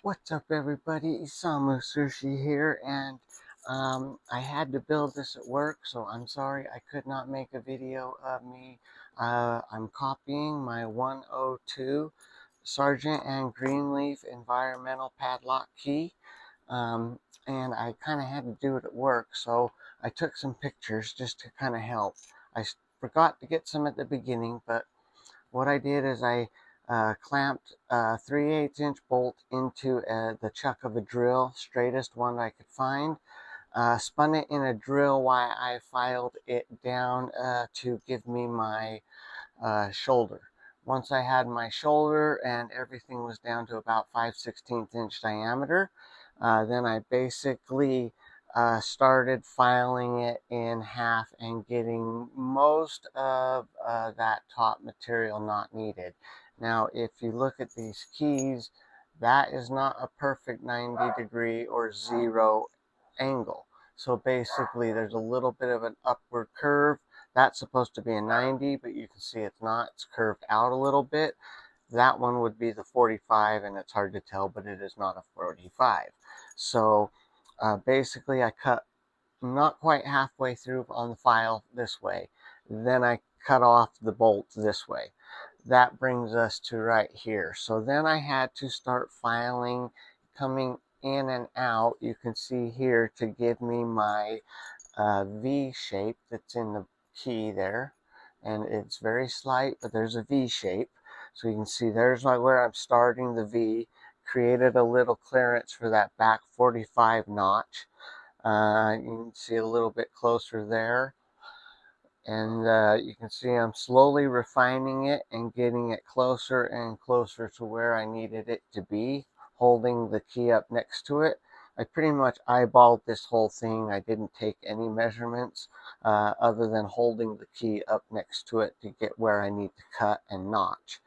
What's up, everybody? Isamu Sushi here, and I had to build this at work, so I'm sorry I could not make a video of me. I'm copying my 102 Sargent and Greenleaf environmental padlock key, um, and I kind of had to do it at work, so I took some pictures just to kind of help. I forgot to get some at the beginning, but what I did is I clamped a 3/8 inch bolt into the chuck of a drill, straightest one I could find. Spun it in a drill while I filed it down to give me my shoulder. Once I had my shoulder and everything was down to about 5/16 inch diameter, then I basically started filing it in half and getting most of that top material not needed. Now, if you look at these keys, that is not a perfect 90-degree or zero angle. So basically, there's a little bit of an upward curve. That's supposed to be a 90, but you can see it's not. It's curved out a little bit. That one would be the 45, and it's hard to tell, but it is not a 45. So basically, I cut not quite halfway through on the file this way. Then I cut off the bolt this way. That brings us to right here. So then I had to start filing, coming in and out. You can see here to give me my V shape that's in the key there, and it's very slight, but there's a V shape. So you can see there's where I'm starting the V, created a little clearance for that back 45 notch. You can see a little bit closer there, and you can see I'm slowly refining it and getting it closer and closer to where I needed it to be, holding the key up next to it. I pretty much eyeballed this whole thing. I didn't take any measurements other than holding the key up next to it to get where I need to cut and notch.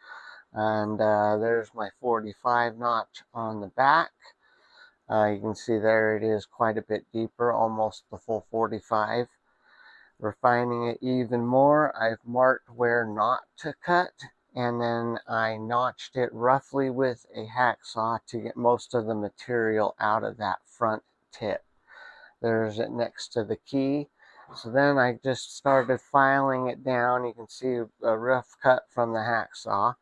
And there's my 45 notch on the back. You can see there it is quite a bit deeper, almost the full 45. Refining it even more, I've marked where not to cut, and then I notched it roughly with a hacksaw to get most of the material out of that front tip. There's it next to the key. So then I just started filing it down. You can see a rough cut from the hacksaw,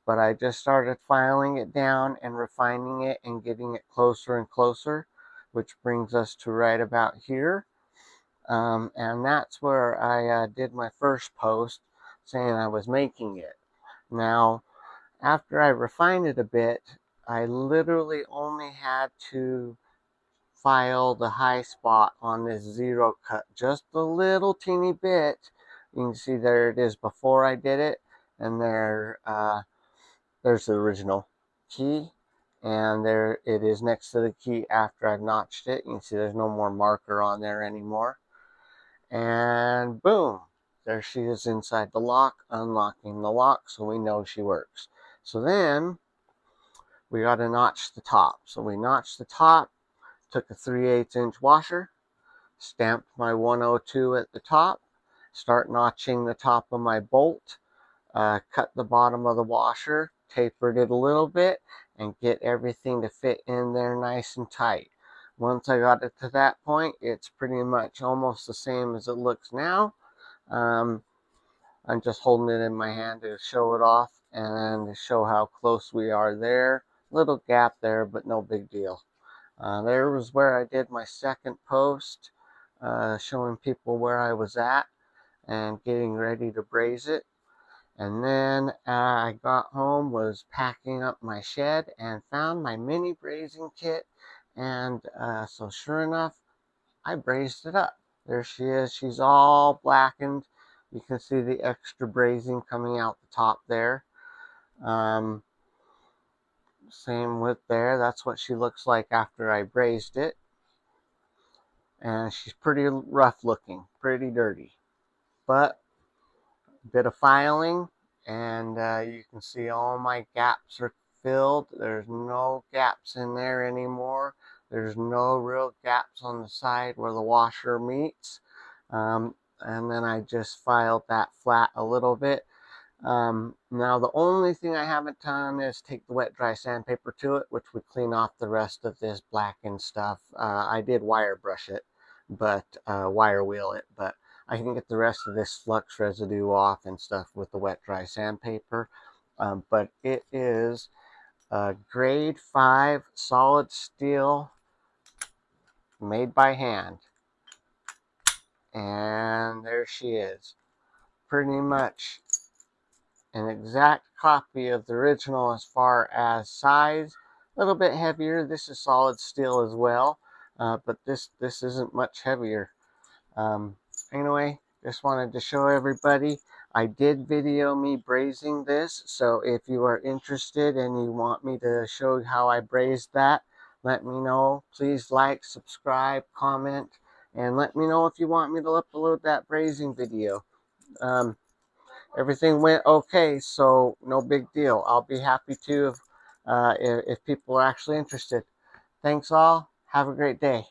but I just started filing it down and refining it and getting it closer and closer, which brings us to right about here. And that's where I did my first post saying I was making it. Now, after I refined it a bit, I literally only had to file the high spot on this zero cut just a little teeny bit. You can see there it is before I did it, and there's the original key, and there it is next to the key after I've notched it. You can see there's no more marker on there anymore. And boom, there she is inside the lock, unlocking the lock, so we know she works. So then we got to notch the top. So we notched the top, took a 3/8 inch washer, stamped my 102 at the top, start notching the top of my bolt, cut the bottom of the washer, tapered it a little bit, and get everything to fit in there nice and tight. Once I got it to that point, it's pretty much almost the same as it looks now. Um, I'm just holding it in my hand to show it off and to show how close we are there. Little gap there, but no big deal. There was where I did my second post, showing people where I was at and getting ready to braze it. And then I got home, was packing up my shed, and found my mini brazing kit. And so sure enough, I brazed it up. There she is. She's all blackened. You can see the extra brazing coming out the top there. Same with there. That's what she looks like after I brazed it. And she's pretty rough looking, pretty dirty. But a bit of filing, and you can see all my gaps are filled. There's no gaps in there anymore. There's no real gaps on the side where the washer meets. And then I just filed that flat a little bit. Now the only thing I haven't done is take the wet dry sandpaper to it, which would clean off the rest of this blackened stuff. I did wire brush it, but wire wheel it, but I can get the rest of this flux residue off and stuff with the wet dry sandpaper. But it is a grade 5 solid steel made by hand. And there she is. Pretty much an exact copy of the original as far as size. A little bit heavier. This is solid steel as well, but this isn't much heavier. Anyway, just wanted to show everybody. I did video me brazing this, so if you are interested and you want me to show you how I brazed that, let me know. Please like, subscribe, comment, and let me know if you want me to upload that brazing video. Everything went okay, so no big deal. I'll be happy to if people are actually interested. Thanks all. Have a great day.